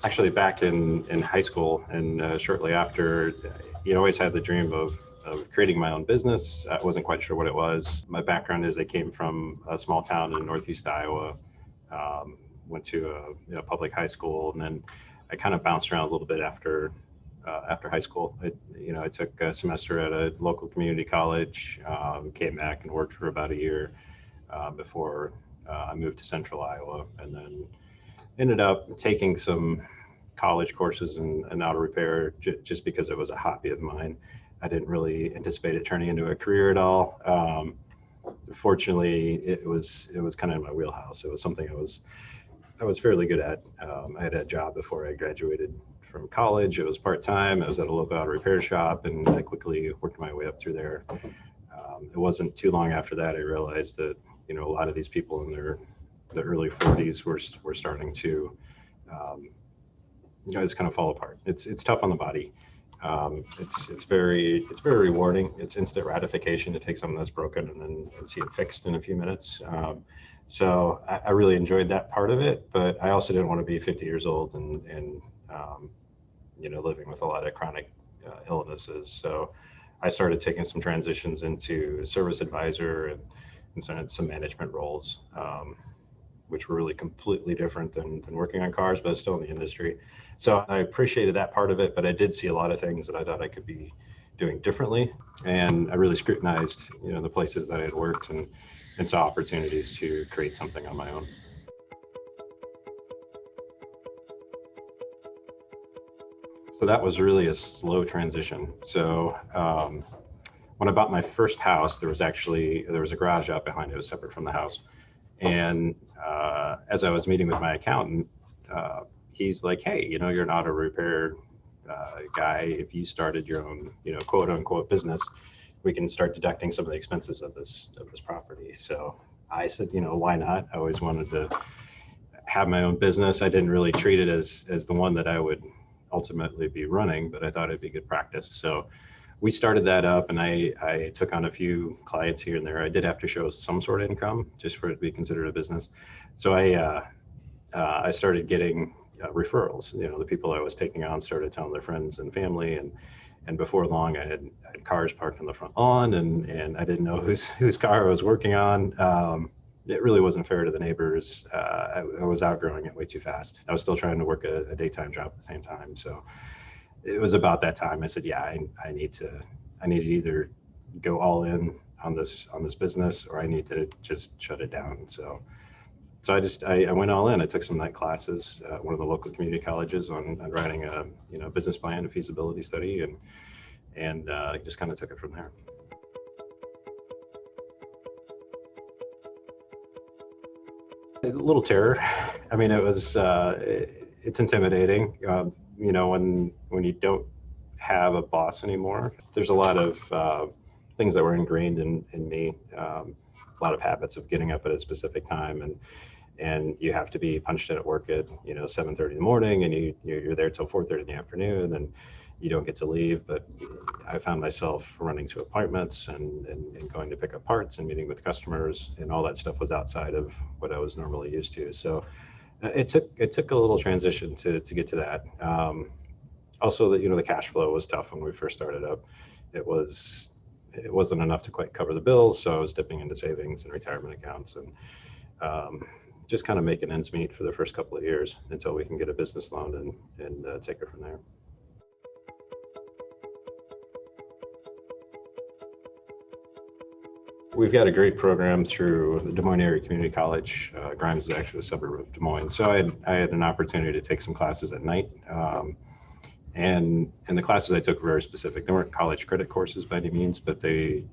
Actually, back in high school and shortly after, always had the dream of creating my own business. I wasn't quite sure what it was. My background is I came from a small town in Northeast Iowa, went to a public high school, and then I kind of bounced around a little bit after high school. I took a semester at a local community college, came back and worked for about a year before I moved to Central Iowa, and then ended up taking some college courses in auto repair just because it was a hobby of mine. I didn't really anticipate it turning into a career at all. Fortunately, it was kind of in my wheelhouse. It was something I was fairly good at. I had a job before I graduated from college. It was part-time. I was at a local auto repair shop, and I quickly worked my way up through there. It wasn't too long after that I realized that a lot of these people in the early 40s were starting to just kind of fall apart. It's tough on the body. It's very rewarding. It's instant gratification to take something that's broken and see it fixed in a few minutes. So I really enjoyed that part of it, but I also didn't want to be 50 years old and living with a lot of chronic illnesses. So I started taking some transitions into service advisor and some management roles, which were really completely different than working on cars, but still in the industry. So I appreciated that part of it, but I did see a lot of things that I thought I could be doing differently. And I really scrutinized, the places that I had worked and saw opportunities to create something on my own. So that was really a slow transition. So when I bought my first house, there was a garage out behind it. It was separate from the house. And as I was meeting with my accountant, he's like, "Hey, you're an auto repair guy. If you started your own, quote unquote business, we can start deducting some of the expenses of this property." So I said, why not? I always wanted to have my own business. I didn't really treat it as the one that I would ultimately be running, but I thought it'd be good practice. So we started that up, and I took on a few clients here and there. I did have to show some sort of income just for it to be considered a business. So I started getting referrals. The people I was taking on started telling their friends and family, and before long I had cars parked on the front lawn, and I didn't know whose car I was working on. It really wasn't fair to the neighbors. I was outgrowing it way too fast. I was still trying to work a daytime job at the same time. So it was about that time I said, yeah, I need to either go all in on this business, or I need to just shut it down. So I went all in. I took some night classes at one of the local community colleges on writing a business plan, a feasibility study, and just kind of took it from there. A little terror. I mean, it's intimidating. When you don't have a boss anymore, there's a lot of things that were ingrained in me. A lot of habits of getting up at a specific time, and you have to be punched in at work at 7:30 in the morning, and you're there till 4:30 in the afternoon, and you don't get to leave. But I found myself running to appointments and going to pick up parts and meeting with customers, and all that stuff was outside of what I was normally used to. So it took a little transition to get to that. Also, the cash flow was tough when we first started up. It wasn't enough to quite cover the bills, so I was dipping into savings and retirement accounts, and just kind of making ends meet for the first couple of years until we can get a business loan and take it from there. We've got a great program through the Des Moines Area Community College. Grimes is actually a suburb of Des Moines. So I had an opportunity to take some classes at night. And the classes I took were very specific. They weren't college credit courses by any means, but they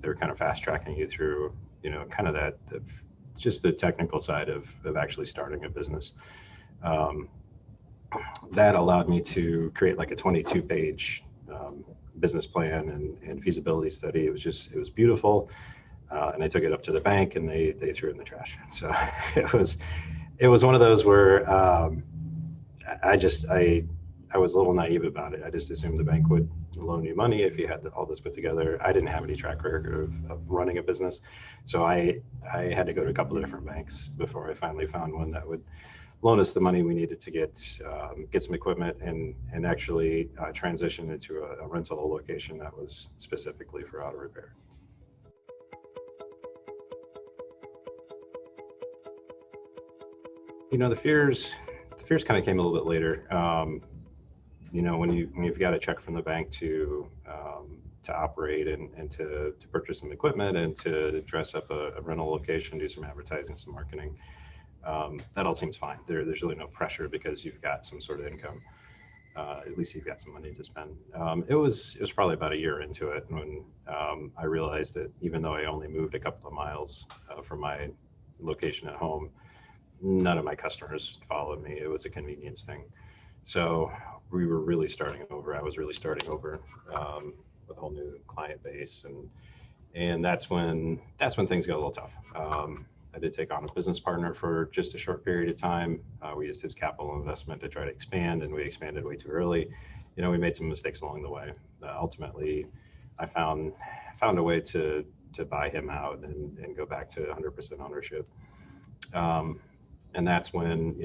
were kind of fast tracking you through, kind of just the technical side of actually starting a business. That allowed me to create like a 22-page business plan and feasibility study. It was beautiful. And I took it up to the bank, and they threw it in the trash. So it was one of those where I was a little naive about it. I just assumed the bank would loan you money if you had all this put together. I didn't have any track record of running a business. So I had to go to a couple of different banks before I finally found one that would loan us the money we needed to get some equipment and actually transition into a rental location that was specifically for auto repair. The fears kind of came a little bit later. When you've got a check from the bank to operate and to purchase some equipment and to dress up a rental location, do some advertising, some marketing, that all seems fine. There's really no pressure because you've got some sort of income. At least you've got some money to spend. It was probably about a year into it when I realized that even though I only moved a couple of miles from my location at home, none of my customers followed me. It was a convenience thing. So we were really starting over. I was really starting over with a whole new client base, and that's when things got a little tough. I did take on a business partner for just a short period of time. We used his capital investment to try to expand, and we expanded way too early. We made some mistakes along the way. Ultimately, I found a way to buy him out and go back to 100% ownership. And that's when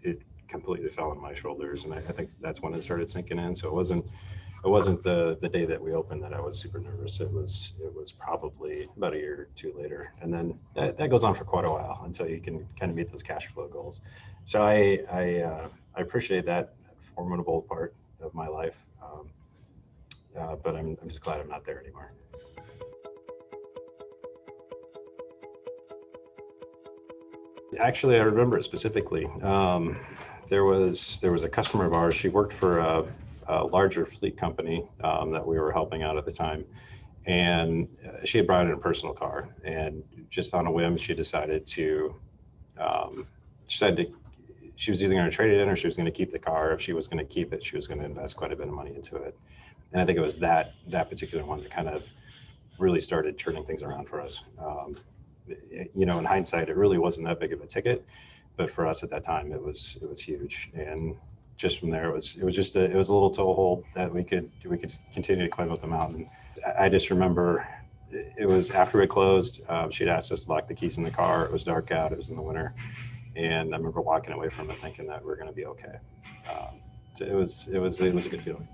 it completely fell on my shoulders, and I think that's when it started sinking in. So it wasn't the day that we opened that I was super nervous. It was probably about a year or two later, and then that goes on for quite a while until you can kind of meet those cash flow goals. So I appreciate that formidable part of my life, but I'm just glad I'm not there anymore. Actually, I remember it specifically. There was a customer of ours. She worked for a larger fleet company that we were helping out at the time, and she had brought in a personal car. And just on a whim, she decided to. She was either going to trade it in or she was going to keep the car. If she was going to keep it, she was going to invest quite a bit of money into it. And I think it was that particular one that kind of really started turning things around for us. In hindsight, it really wasn't that big of a ticket, but for us at that time, it was huge. And just from there, it was a little toehold that we could continue to climb up the mountain. I just remember it was after it closed. She'd asked us to lock the keys in the car. It was dark out. It was in the winter, and I remember walking away from it thinking that we're going to be okay. So it was a good feeling.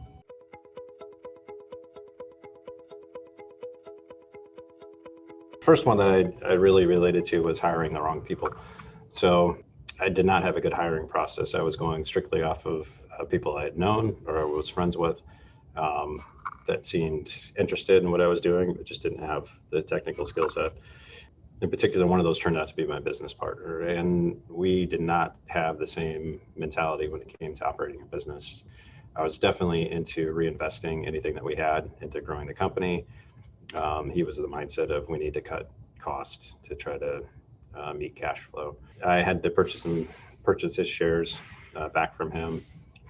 First one that I really related to was hiring the wrong people. So I did not have a good hiring process. I was going strictly off of people I had known or was friends with that seemed interested in what I was doing, but just didn't have the technical skill set. In particular, one of those turned out to be my business partner, and we did not have the same mentality when it came to operating a business. I was definitely into reinvesting anything that we had into growing the company. He was of the mindset of we need to cut costs to try to meet cash flow. I had to purchase his shares back from him,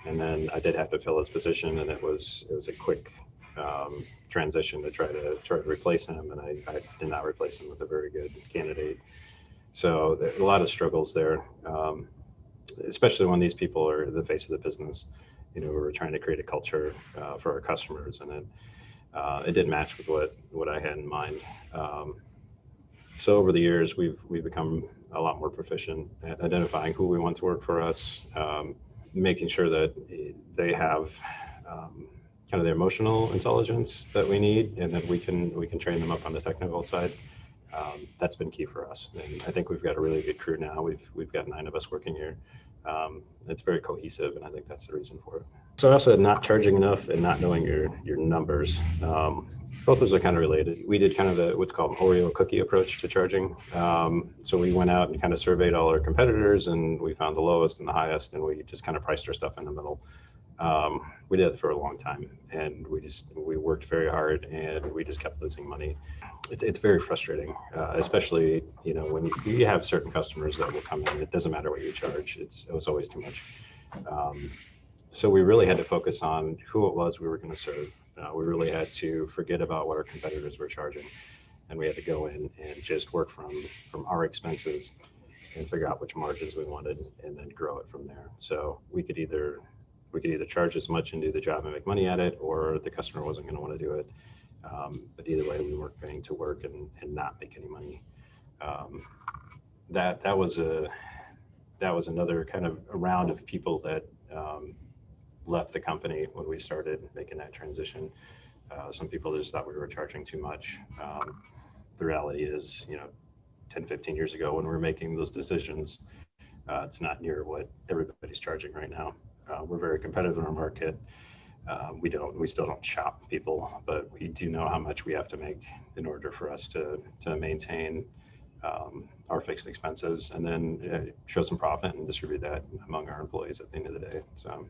and then I did have to fill his position, and it was a quick transition to try to replace him, and I did not replace him with a very good candidate. So a lot of struggles there, especially when these people are the face of the business. We were trying to create a culture for our customers, and it didn't match with what I had in mind. So over the years, we've become a lot more proficient at identifying who we want to work for us, making sure that they have kind of the emotional intelligence that we need, and that we can train them up on the technical side. That's been key for us, and I think we've got a really good crew now. We've got 9 of us working here. It's very cohesive, and I think that's the reason for it. So also not charging enough and not knowing your numbers. Both those are kind of related. We did kind of what's called an Oreo cookie approach to charging. So we went out and kind of surveyed all our competitors, and we found the lowest and the highest, and we just kind of priced our stuff in the middle. We did it for a long time, and we worked very hard, and we just kept losing money. It's very frustrating, especially when you have certain customers that will come in. It doesn't matter what you charge; it was always too much. So we really had to focus on who it was we were going to serve. We really had to forget about what our competitors were charging, and we had to go in and just work from our expenses and figure out which margins we wanted, and then grow it from there. So we could either charge as much and do the job and make money at it, or the customer wasn't going to want to do it. But either way, we weren't going to work and not make any money. That that was another kind of a round of people that left the company when we started making that transition. Some people just thought we were charging too much. The reality is, 10, 15 years ago when we were making those decisions, it's not near what everybody's charging right now. We're very competitive in our market. We still don't shop people, but we do know how much we have to make in order for us to maintain our fixed expenses, and then show some profit and distribute that among our employees at the end of the day. So,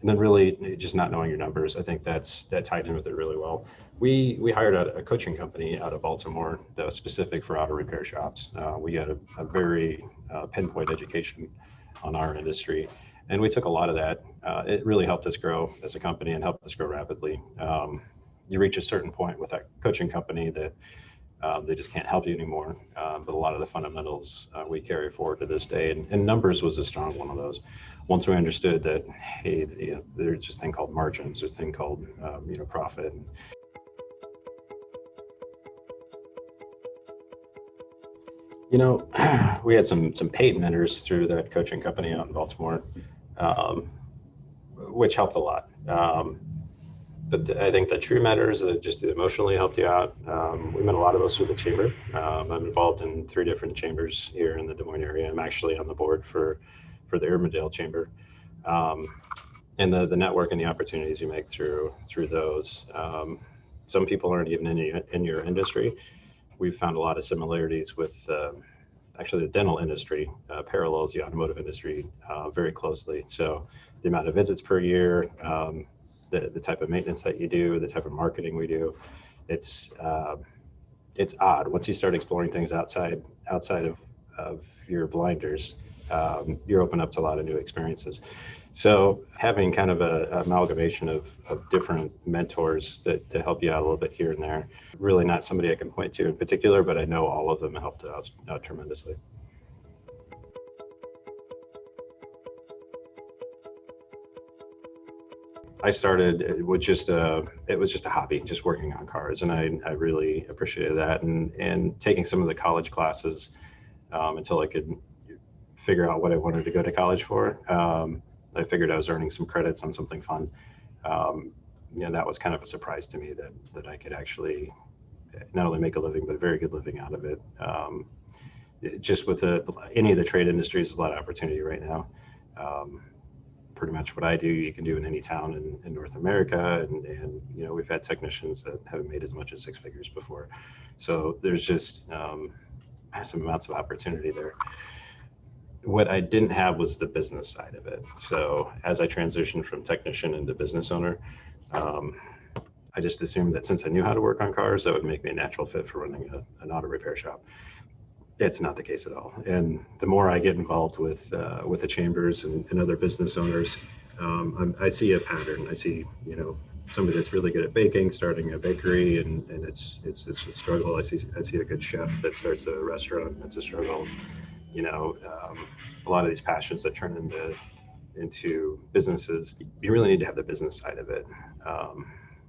and then really just not knowing your numbers, I think that tied in with it really well. We hired a coaching company out of Baltimore that was specific for auto repair shops. We got a very pinpoint education on our industry, and we took a lot of that. It really helped us grow as a company and helped us grow rapidly. You reach a certain point with that coaching company that they just can't help you anymore. But a lot of the fundamentals we carry forward to this day, and numbers was a strong one of those. Once we understood that, hey, there's this thing called margins, there's this thing called profit. We had some paid mentors through that coaching company out in Baltimore, which helped a lot. But I think the true mentors that just emotionally helped you out, we met a lot of those through the chamber. I'm involved in 3 different chambers here in the Des Moines area. I'm actually on the board for the Urbandale Chamber. And the network and the opportunities you make through those. Some people aren't even in your industry. We've found a lot of similarities with actually the dental industry, parallels the automotive industry very closely. So the amount of visits per year, the type of maintenance that you do, the type of marketing we do, it's odd. Once you start exploring things outside of your blinders, you're open up to a lot of new experiences. So having kind of an amalgamation of different mentors that help you out a little bit here and there, really not somebody I can point to in particular, but I know all of them helped us out tremendously. I started with it was just a hobby, just working on cars, and I really appreciated that, and taking some of the college classes until I could figure out what I wanted to go to college for. I figured I was earning some credits on something fun. That was kind of a surprise to me that I could actually not only make a living, but a very good living out of it. Just with any of the trade industries, there's a lot of opportunity right now. Pretty much what I do, you can do in any town in North America, and we've had technicians that haven't made as much as 6 figures before. So there's just massive amounts of opportunity there. What I didn't have was the business side of it. So as I transitioned from technician into business owner, I just assumed that since I knew how to work on cars, that would make me a natural fit for running an auto repair shop. It's not the case at all. And the more I get involved with the chambers and other business owners, I see a pattern. I see, somebody that's really good at baking, starting a bakery, and it's a struggle. I see a good chef that starts a restaurant. It's a struggle. A lot of these passions that turn into businesses, you really need to have the business side of it.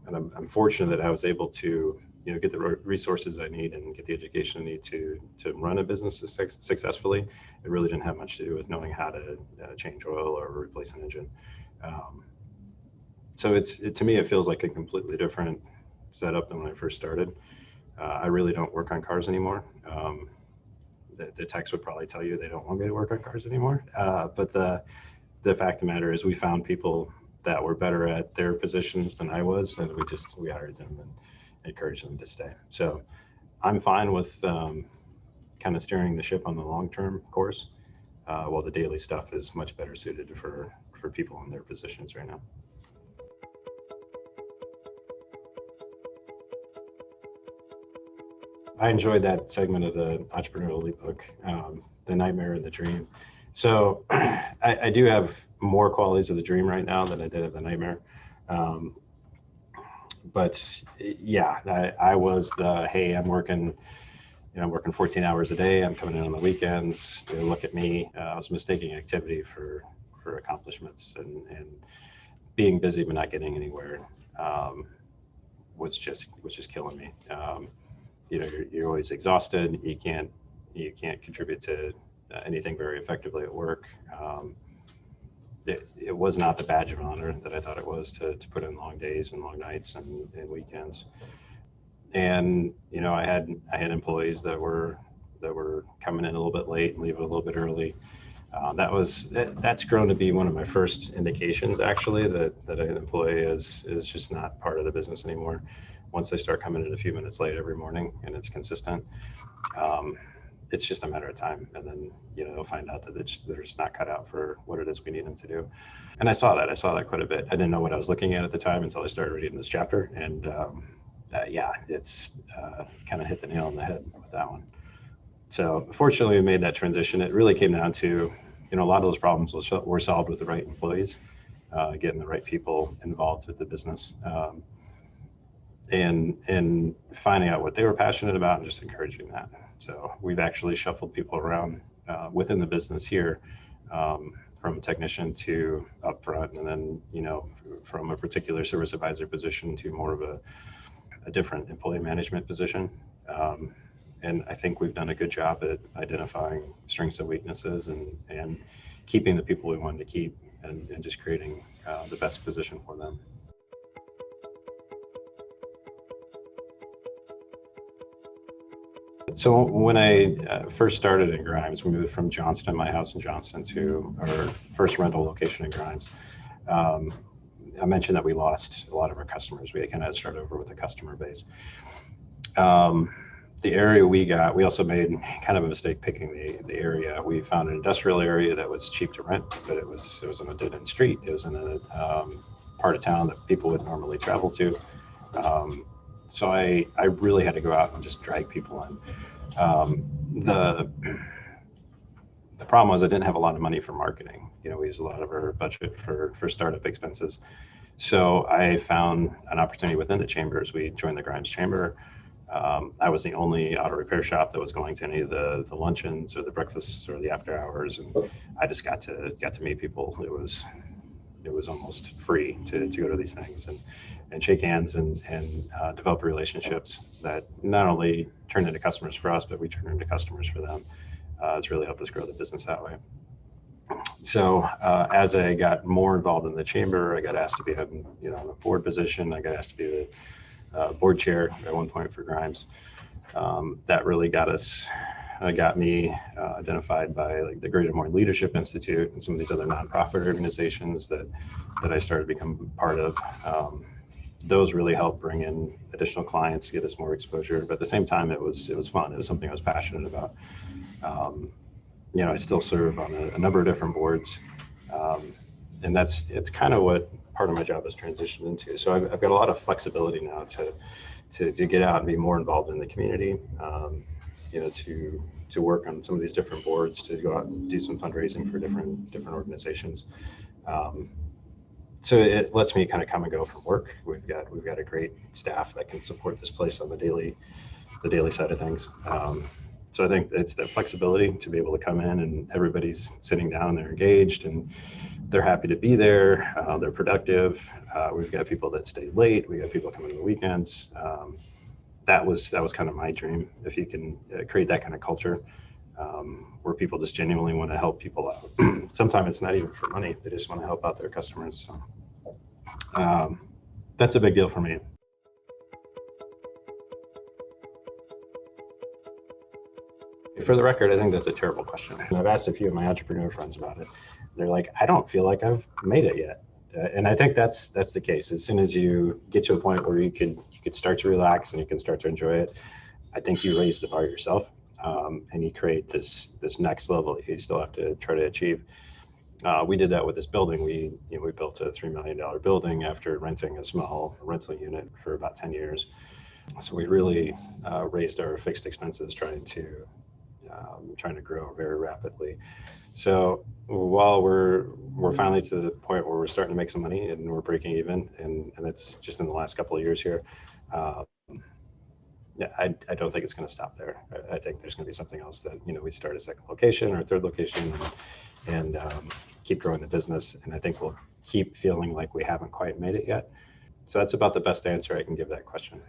And I'm fortunate that I was able to, get the resources I need and get the education I need to run a business successfully. It really didn't have much to do with knowing how to change oil or replace an engine. So to me, it feels like a completely different setup than when I first started. I really don't work on cars anymore. The techs would probably tell you they don't want me to work on cars anymore. But the fact of the matter is we found people that were better at their positions than I was, and we hired them and encouraged them to stay. So I'm fine with kind of steering the ship on the long-term course, while the daily stuff is much better suited for people in their positions right now. I enjoyed that segment of the Entrepreneurial LEAP book, The Nightmare and the Dream. So I do have more qualities of the dream right now than I did of the nightmare. But yeah, I was hey, I'm working 14 hours a day. I'm coming in on the weekends. Look at me. I was mistaking activity for accomplishments, and being busy but not getting anywhere was just killing me. You're always exhausted. You can't contribute to anything very effectively at work. It was not the badge of honor that I thought it was to put in long days and long nights and weekends. And I had employees that were coming in a little bit late and leaving a little bit early. That's grown to be one of my first indications, actually, that an employee is just not part of the business anymore. Once they start coming in a few minutes late every morning and it's consistent, it's just a matter of time. And then they'll find out that they're just not cut out for what it is we need them to do. And I saw that quite a bit. I didn't know what I was looking at the time until I started reading this chapter. And it's kind of hit the nail on the head with that one. So fortunately, we made that transition. It really came down to, a lot of those problems were solved with the right employees, getting the right people involved with the business, and finding out what they were passionate about and just encouraging that. So we've actually shuffled people around within the business here, from a technician to upfront, and then from a particular service advisor position to more of a different employee management position. And I think we've done a good job at identifying strengths and weaknesses and keeping the people we wanted to keep, and just creating the best position for them. So when I first started in Grimes, we moved from Johnston, my house in Johnston, to our first rental location in Grimes. I mentioned that we lost a lot of our customers. We kind of started over with a customer base. The area we also made kind of a mistake picking the area. We found an industrial area that was cheap to rent, but it was on a dead-end street. It was in a part of town that people would normally travel to. So I really had to go out and just drag people in. The problem was I didn't have a lot of money for marketing. We used a lot of our budget for startup expenses. So I found an opportunity within the chambers. We joined the Grimes Chamber. I was the only auto repair shop that was going to any of the luncheons or the breakfasts or the after hours, and I just got to meet people. It was almost free to go to these things and shake hands and develop relationships that not only turned into customers for us, but we turned into customers for them. It's really helped us grow the business that way. So as I got more involved in the chamber, I got asked to be in a board position. I got asked to be the board chair at one point for Grimes. That really got me identified by like the Greater Des Moines Leadership Institute and some of these other nonprofit organizations that I started to become part of. Those really helped bring in additional clients, get us more exposure. But at the same time, it was fun. It was something I was passionate about. I still serve on a number of different boards, and it's kind of what part of my job has transitioned into. So I've got a lot of flexibility now to get out and be more involved in the community. To work on some of these different boards, to go out and do some fundraising for different organizations. So it lets me kind of come and go from work. We've got a great staff that can support this place on the daily side of things. So I think it's that flexibility to be able to come in and everybody's sitting down, they're engaged, and they're happy to be there. They're productive. We've got people that stay late. We got people coming on the weekends. That was kind of my dream. If you can create that kind of culture where people just genuinely want to help people out. Sometimes it's not even for money. They just want to help out their customers. So that's a big deal for me. For the record, I think that's a terrible question. And I've asked a few of my entrepreneur friends about it. They're like, I don't feel like I've made it yet. And I think that's the case. As soon as you get to a point where you could start to relax and you can start to enjoy it, I think you raise the bar yourself, and you create this next level that you still have to try to achieve. We did that with this building. We built a $3 million building after renting a small rental unit for about 10 years. So we really raised our fixed expenses trying to grow very rapidly. So while we're finally to the point where we're starting to make some money and we're breaking even, and that's just in the last couple of years here, I don't think it's going to stop there. I think there's going to be something else that we start a second location or a third location and keep growing the business. And I think we'll keep feeling like we haven't quite made it yet. So that's about the best answer I can give that question.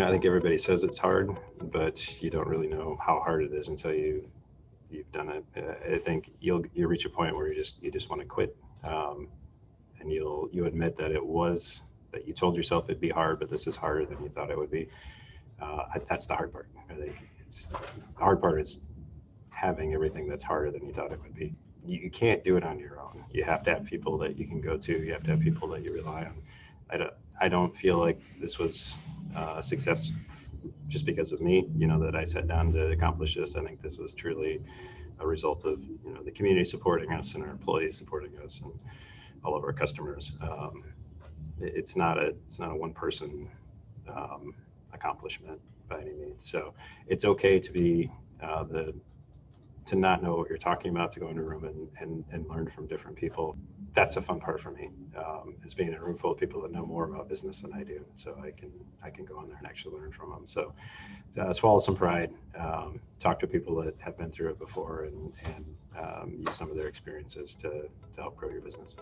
I think everybody says it's hard, but you don't really know how hard it is until you've done it. I think you'll reach a point where you just want to quit, and you admit that that you told yourself it'd be hard, but this is harder than you thought it would be. That's the hard part. I think the hard part is having everything that's harder than you thought it would be. You can't do it on your own. You have to have people that you can go to. You have to have people that you rely on. I don't feel like this was a success just because of me, that I sat down to accomplish this. I think this was truly a result of, the community supporting us and our employees supporting us and all of our customers. It's not a one person accomplishment by any means. So it's okay to be to not know what you're talking about, to go in a room and learn from different people. That's a fun part for me, is being in a room full of people that know more about business than I do. So I can go in there and actually learn from them. So swallow some pride, talk to people that have been through it before, and use some of their experiences to help grow your business.